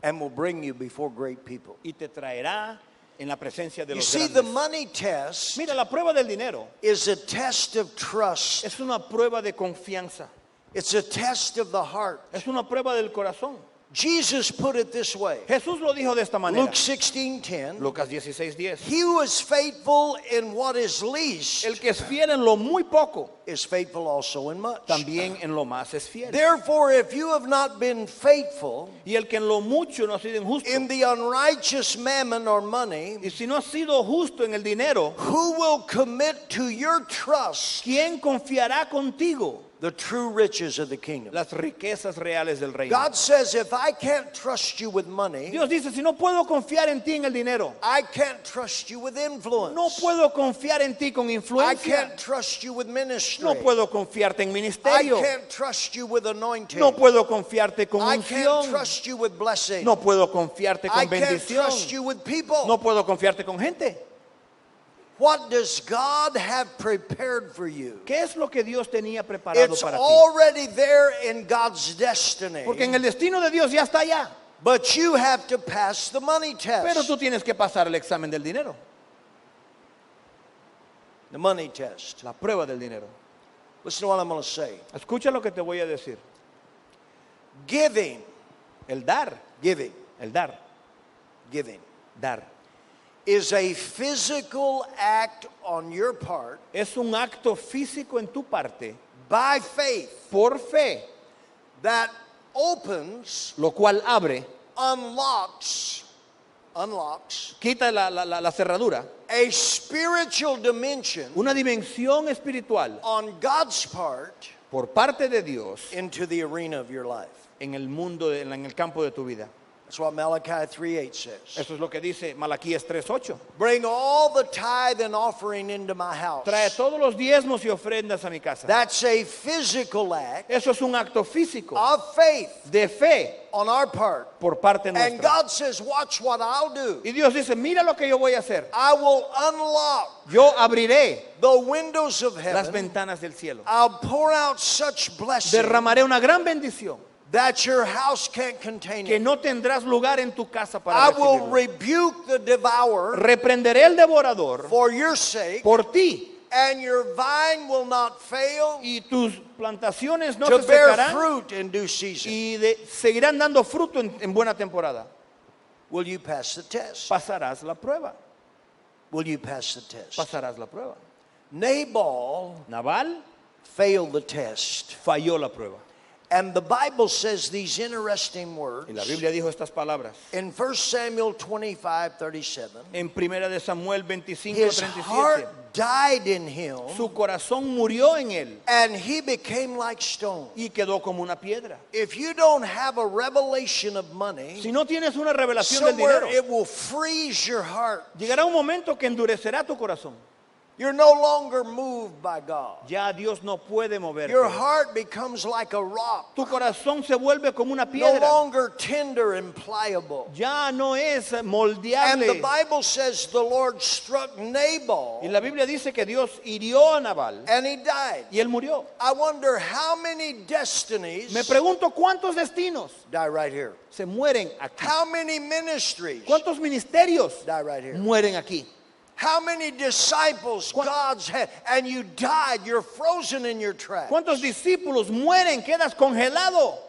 And will bring you before great people. y te traerá en la presencia de You los see, the grandes. money test Mira, la prueba del dinero is a test of trust. es una prueba de confianza, It's a test of the heart. es una prueba del corazón. Jesus put it this way. Jesús lo dijo de esta manera. Luke 16:10. Lucas 16:10. He who is faithful in what is least El que es fiel en lo muy poco, is faithful also in much. también en lo más es fiel. Therefore, if you have not been faithful Y el que en lo mucho no ha sido injusto, in the unrighteous mammon or money, y si no ha sido justo en el dinero, who will commit to your trust ¿quién confiará contigo the true riches of the kingdom? las riquezas reales del reino? God says, if I can't trust you with money, Dios dice, si no puedo confiar en ti en el dinero, I can't trust you with influence. no puedo confiar en ti con I influencia, can't trust you with ministry. no puedo confiarte en I ministerio, can't trust you with anointing. no puedo confiarte con I can't unción, trust you with blessing. no puedo confiarte I con can't bendición, trust you with people. no puedo confiarte con gente. What does God have prepared for you? ¿Qué es lo que Dios tenía preparado It's para ti? already there in God's destiny. Porque en el destino de Dios ya está allá, But you have to pass the money test. pero tú tienes que pasar el examen del dinero, The money test. la prueba del dinero. Listen to what I'm going to say. Escucha lo que te voy a decir. Giving, El dar, giving, el dar, giving dar. is a physical act on your part Es un acto físico en tu parte, by faith por fe, that opens, lo cual abre, unlocks quita la cerradura, a spiritual dimension una dimensión espiritual on God's part por parte de Dios into the arena of your life. en el mundo, en el campo de tu vida. That's what Malachi 3:8 says. Eso es lo que dice Malaquías 3:8. Bring all the tithe and offering into my house. Trae todos los diezmos y ofrendas a mi casa. That's a physical act Eso es un acto físico of faith de fe on our part. por parte And nuestra. God says, watch what I'll do. Y Dios dice, mira lo que yo voy a hacer. I will unlock Yo abriré the windows of las heaven. ventanas del cielo. I'll pour out such blessing Derramaré una gran bendición that your house can't contain que it. no tendrás lugar en tu casa para I will recibirlo. rebuke the devourer Reprenderé el devorador for your sake, por ti, and your vine will not fail y tus plantaciones no to se bear secarán fruit in due season. y seguirán dando fruto en buena temporada. Will you pass the test? Pasarás la prueba. Will you pass the test? Pasarás la prueba. Nabal Nabal failed the test. falló la prueba. And the Bible says these interesting words Y la Biblia dijo estas palabras. in 1 Samuel 25:37. En 1 de Samuel His heart 25:37, died in him, su corazón murió en él and he became like stone. y quedó como una piedra. If you don't have a revelation of money, Si no tienes una revelación del somewhere dinero, it will freeze your heart. llegará un momento que endurecerá tu corazón. You're no longer moved by God. Ya Dios no puede moverte. Your heart becomes like a rock. Tu corazón se vuelve como una No piedra. longer tender and pliable. Ya no es And the moldeable. Bible says the Lord struck Y Nabal la Biblia dice que Dios hirió a Nabal and he died. y él murió. I wonder how many destinies Me pregunto cuántos destinos die right here. se mueren aquí. How many ministries ¿Cuántos ministerios die right here? mueren aquí? How many disciples God's had and you died, you're frozen in your tracks. ¿Cuántos discípulos mueren? Quedas congelado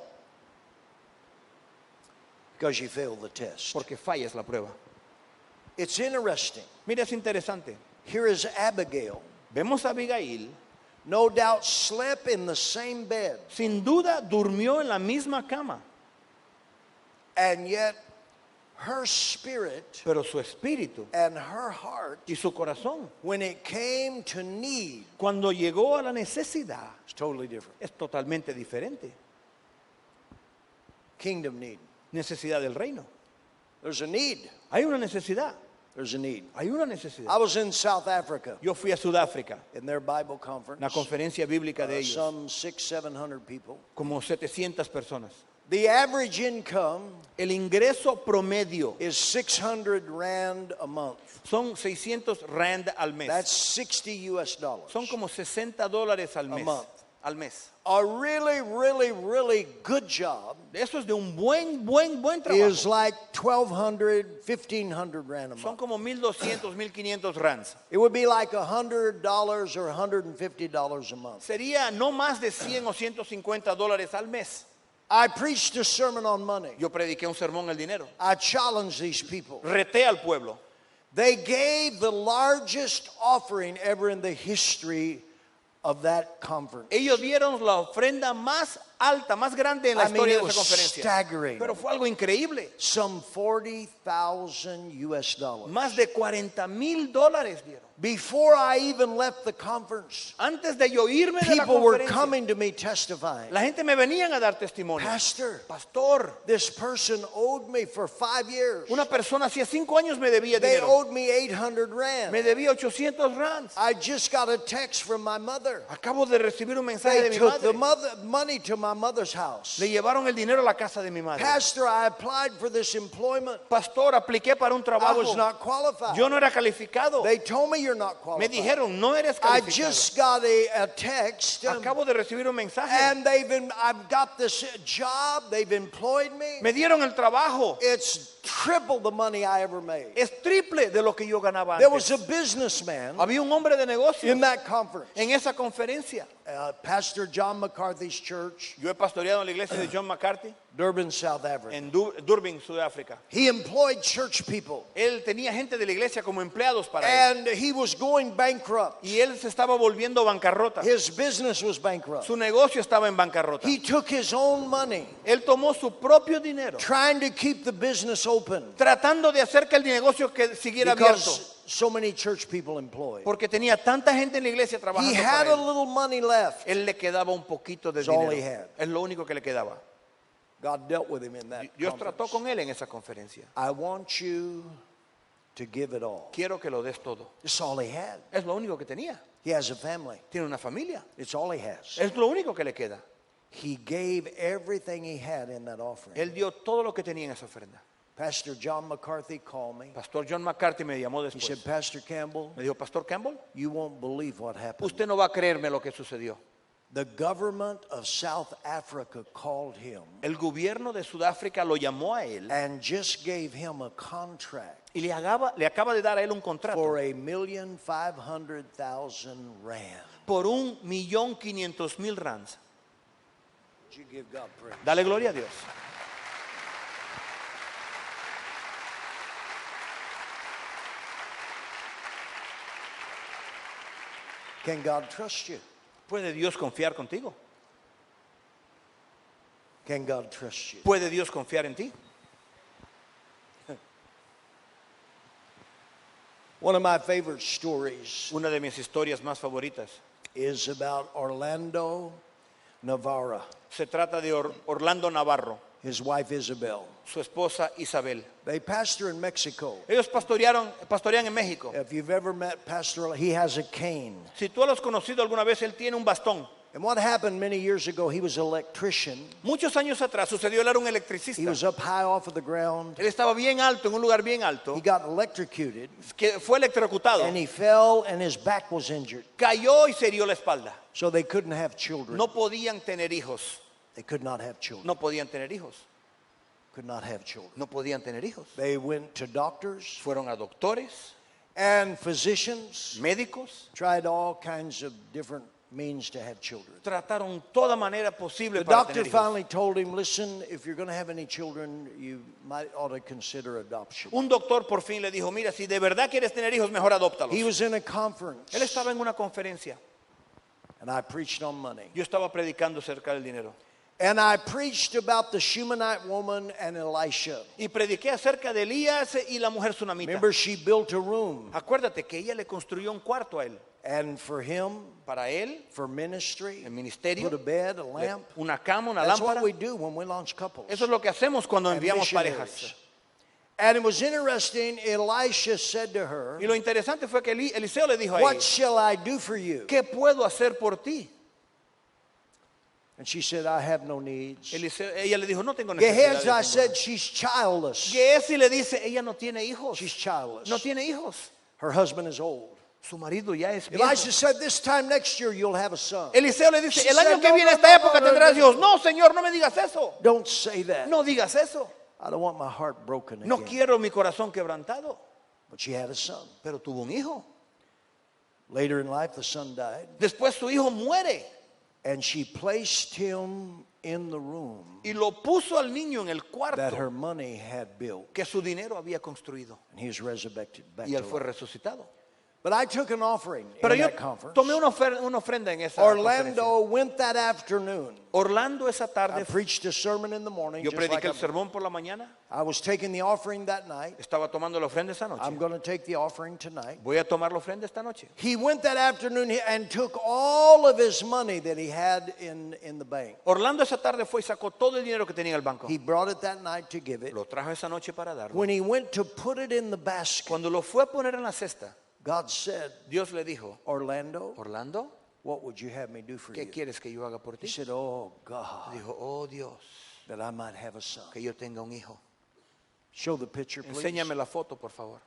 Because you failed the test. porque fallas la prueba. It's interesting. Mira, es interesante. Here is Abigail. Vemos a Abigail, No doubt slept in the same bed. sin duda durmió en la misma cama, And yet her spirit pero su espíritu and her heart, y su corazón, when it came to need, cuando llegó a la necesidad, it's totally different. es totalmente diferente. Kingdom need. Necesidad del reino. There's a need. Hay una necesidad. There's a need. Hay una I necesidad. was in South Africa Yo fui a Sudáfrica, in their Bible conference. una conferencia bíblica de ellos, Some 600-700 people. como 700 personas. The average income El ingreso promedio is 600 rand a month. son 600 rand al mes. That's $60. Son como $60 al mes. month. Al mes. A really, really, really good job Eso es de un buen is trabajo. like 1,200, 1,500 rand a Son month. como 1,200, 1,500 rands. It would be like $100 or $150 a month. Sería no más de 100 o $150 al mes. I preached a sermon on money. Yo prediqué un sermón el dinero. I challenged these people. Reté al pueblo. They gave the largest offering ever in the history of that conference. Ellos dieron la ofrenda más alta, más grande en la I mean, historia it de was esa conferencia. staggering. Pero fue algo increíble. Some $40,000. Más de $40,000 dieron. Before I even left the conference, Antes de yo irme de la people were conferencia, coming to me testifying. la gente me venían a dar testimonio. Pastor, Pastor, this person owed me for 5 years. una persona hacía 5 años me debía They dinero. owed me 800 rand. Me debía 800 rands. I just got a text from my mother. Acabo de recibir un mensaje de They mi took the madre. money to my mother's house. Le llevaron el dinero a la casa de mi madre. Pastor, I applied for this employment. Pastor, apliqué para un I trabajo. was not qualified. Yo no era calificado. They told me you're not Me qualified. dijeron, no eres I calificado. just got a text. Acabo de recibir un mensaje. And I've got this job. They've employed me. Me dieron el trabajo. It's triple the money I ever made. Es triple de lo que yo ganaba There was antes. a businessman Había un hombre de negocio in that conference. en esa conferencia. Pastor John McCarthy's church, Yo he pastoreado en la iglesia de John McCarthy Durban, South Africa. en Durban, Sudáfrica. He employed church people. Él tenía gente de la iglesia como empleados para él. And he was going bankrupt. Y él se estaba volviendo bancarrota. His business was bankrupt. Su negocio estaba en bancarrota. He took his own money, Él tomó su propio dinero, trying to keep the business open tratando de hacer que el negocio siguiera abierto. because so many church people employed. Porque tenía tanta gente en la iglesia He trabajando had para a él. little money left. Él le quedaba un poquito de That's all he dinero. had. Es lo único que le quedaba. God dealt with him in that Dios trató conference. con él en esa conferencia. I want you to give it all. Quiero que lo des todo. It's all he had. Es lo único que tenía. He has a family. Tiene una familia. It's all he has. Es lo único que le queda. He gave everything he had in that offering. Él dio todo lo que tenía en esa ofrenda. Pastor John McCarthy called me. Pastor John McCarthy me llamó He después. said, Pastor Campbell, Me dijo, Pastor Campbell, you won't believe what happened. usted no va a creerme lo que sucedió. The government of South Africa called him El gobierno de Sudáfrica lo llamó a él and just gave him a contract y le acaba de dar a él un contrato for 1,500,000 rand. por 1,500,000 rands. Would you give God praise? Dale gloria a Dios. Can God trust you? ¿Puede Dios confiar contigo? Can God trust you? ¿Puede Dios confiar en ti? One of my favorite stories Una de mis historias más favoritas is about Orlando Navarra. se trata de Orlando Navarro. his wife Isabel. su esposa Isabel. They pastor in Mexico. Ellos pastorean en México. If you've ever met Pastor, he has a cane. Si tú lo has conocido alguna vez, él tiene un bastón. And what happened many years ago, he was an electrician. Muchos años atrás sucedió, él era un He electricista. was up high off of the ground. Él estaba bien alto, en un lugar bien alto, He got electrocuted que fue electrocutado. and he fell and his back was injured. Cayó y se hirió la espalda. So they couldn't have children. No podían tener hijos. They could not have children. No podían tener hijos. Could not have children. No podían tener hijos. They went to doctors Fueron a doctores, and physicians, médicos, tried all kinds of different means to have children. trataron toda manera posible The para doctor tener hijos. finally told him, listen, if you're going to have any children, you might ought to consider adoption. Un doctor por fin le dijo, mira, si de verdad quieres tener hijos, mejor adóptalos. He was in a conference, Él estaba en una conferencia. and I preached on money. Yo estaba predicando acerca del dinero. And I preached about the Shunammite woman and Elisha. Y prediqué acerca de Elías y la mujer tsunamita. Remember, she built a room, Acuérdate que ella le construyó un cuarto a él. and for him, Para él, for ministry, el ministerio, put a bed, a lamp. una cama, una That's lámpara. what we do when we launch couples. Eso es lo que hacemos cuando and enviamos missionaries. parejas. And it was interesting, Elisha said to her, Y lo interesante fue que Eliseo le dijo a what ella, shall I do for you? ¿qué puedo hacer por ti? And she said, I have no needs. Ella le dijo, no tengo Gehazi necesidad. said, she's childless. Gehazi le dice, ella no tiene hijos. She's childless. No tiene hijos. Her husband is old. Su marido ya es viejo. Elisha said, this time next year you'll have a son. Eliseo le dice, She el año said, que "No, viene no, esta no, época no, no, tendrás no. hijos. No, Señor, no me digas eso. Don't say that. No digas eso. I don't want my heart broken No again. quiero mi corazón quebrantado. But she had a son. Pero tuvo un hijo. Later in life, the son died. Después su hijo muere. And she placed him in the room Y lo puso al niño en el that her cuarto money had built. que su dinero había construido. And he was resurrected back Y to él fue life. resucitado. But I took an offering Pero in yo that conference. tomé una ofrenda en esa conferencia. Orlando went that afternoon. Orlando esa I tarde, preached a sermon in the morning. yo Just like prediqué el sermón por la mañana. I was taking the offering that night. Estaba tomando la ofrenda esa noche. I'm going to take the offering tonight. Voy a tomar la ofrenda esta noche. He went that afternoon and took all of his money that he had in the bank. Orlando esa tarde fue y sacó todo el dinero que tenía en el banco. He brought it that night to give it. Lo trajo esa noche para darlo. When he went to put it in the basket, Cuando lo fue a poner en la cesta, God said, Dios le dijo, Orlando, Orlando, what would you have me do for ¿qué you? quieres que yo haga por He ti? said, oh God, Dijo, oh Dios, that I might have a son. que yo tenga un hijo. Show the picture, please. Enséñame la foto, por favor.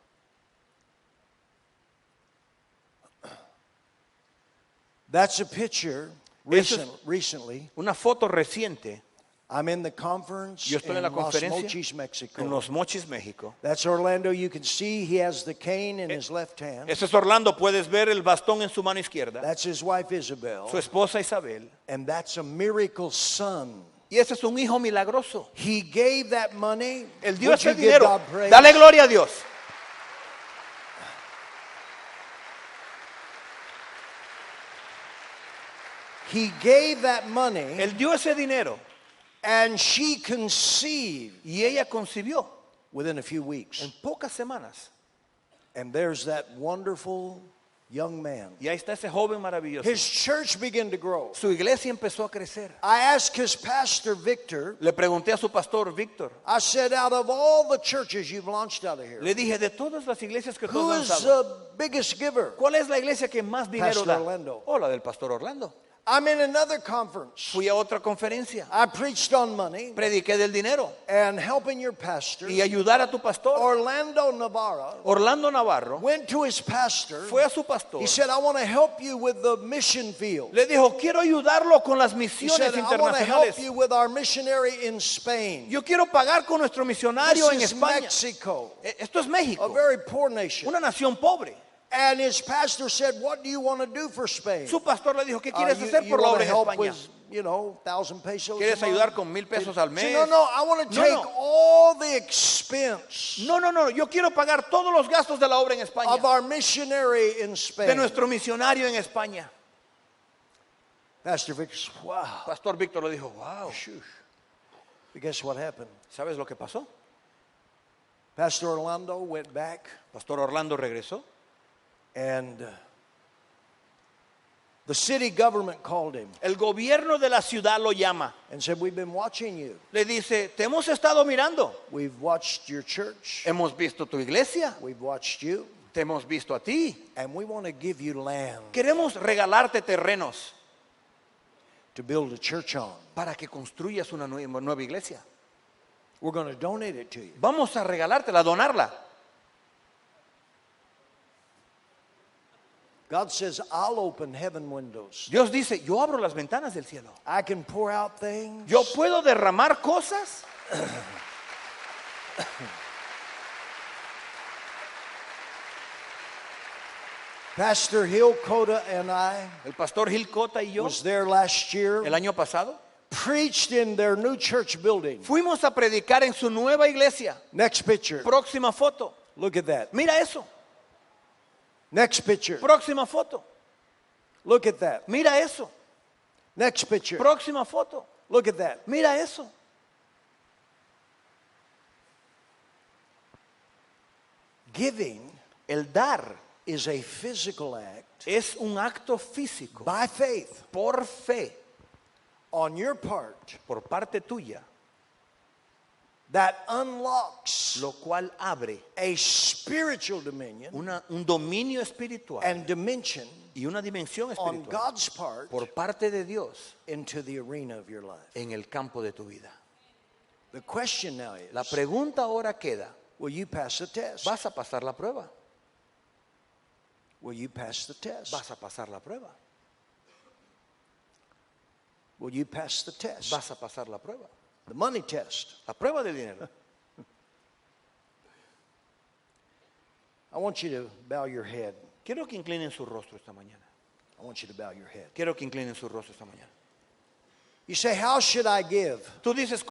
That's a picture Eso es- recently. Una foto reciente. I'm in the conference Yo estoy en la in Los conferencia Mochis, Mexico. en Los Mochis, México. That's Orlando. You can see he has the cane in his left hand. Ese es Orlando. Puedes ver el bastón en su mano izquierda. That's his wife Isabel. Su esposa Isabel. And that's a miracle son. Y ese es un hijo milagroso. He gave that money. Él dio Would ese you give dinero. God praise? Dale gloria a Dios. He gave that money, Él dio ese dinero and she conceived y ella concibió within a few weeks. en pocas semanas. And there's that wonderful young man. Y ahí está ese joven maravilloso. His church began to grow. Su iglesia empezó a crecer. I asked his pastor, Victor, Le pregunté a su pastor, Víctor. I said, out of all the churches you've launched out of here, Le dije, de todas las iglesias que tú who has is lanzado, the biggest giver? ¿cuál es la iglesia que más dinero Pastor da? Orlando. Oh, la del pastor Orlando. I'm in another conference. Fui a otra conferencia. I preached on money Prediqué del dinero and helping your pastor. y ayudar a tu pastor. Orlando Navarro Orlando Navarro went to his pastor. fue a su pastor. He said, I want to help you with the mission field. Le dijo, quiero ayudarlo con las He misiones said, I want to help internacionales. you with our missionary in Spain. Yo quiero pagar con nuestro misionario en This is España. Mexico, Esto es a México, very poor nation. una nación pobre. And his pastor said, what do you want to do for Spain? Su pastor le dijo, ¿qué You quieres hacer por la want obra to en help España? with, 1,000 pesos? ¿Quieres a month? ayudar con 1,000 pesos al He mes? said, no, I want to No, take no. all the expense No, yo quiero pagar todos los gastos de la obra en España. of our missionary in De Spain. nuestro misionario en España. Pastor Victor said, wow. Pastor Víctor le dijo, wow, But guess what happened? ¿sabes lo que pasó? Pastor Orlando went back Pastor Orlando regresó and The city government called him El gobierno de la ciudad lo llama. and said, we've been watching you. Le dice, te hemos estado mirando. We've watched your church. Hemos visto tu iglesia. We've watched you. Te hemos visto a ti. And we want to give you land Queremos regalarte terrenos to build a church on. para que construyas una nueva iglesia. We're going to donate it to you. Vamos a regalártela, a donarla. God says, I'll open heaven windows. Dios dice, yo abro las ventanas del cielo. I can pour out things. Yo puedo derramar cosas. Pastor Hill Cota and I El pastor Gil Cota y yo, was there last year, el año pasado, preached in their new church building. fuimos a predicar en su nueva iglesia. Next picture. Próxima foto. Look at that. Mira eso. Next picture. Próxima foto. Look at that. Mira eso. Next picture. Próxima foto. Look at that. Mira eso. Giving El dar is a physical act es un acto físico by faith por fe, on your part por parte tuya, that unlocks lo cual abre a spiritual dominion un dominio espiritual and dimension y una dimensión on espiritual God's part por parte de Dios into the arena of your life. en el campo de tu vida. The question now La is, pregunta ahora queda, will you pass the test? ¿vas a pasar la prueba? Will you pass the test? ¿Vas a pasar la prueba? Will you pass the test? ¿Vas a pasar la prueba? The money test. La prueba del dinero. I want you to bow your head. Quiero que inclinen su rostro esta mañana. I want you to bow your head. Quiero que inclinen su rostro esta mañana. You say, how should I give? Tú dices,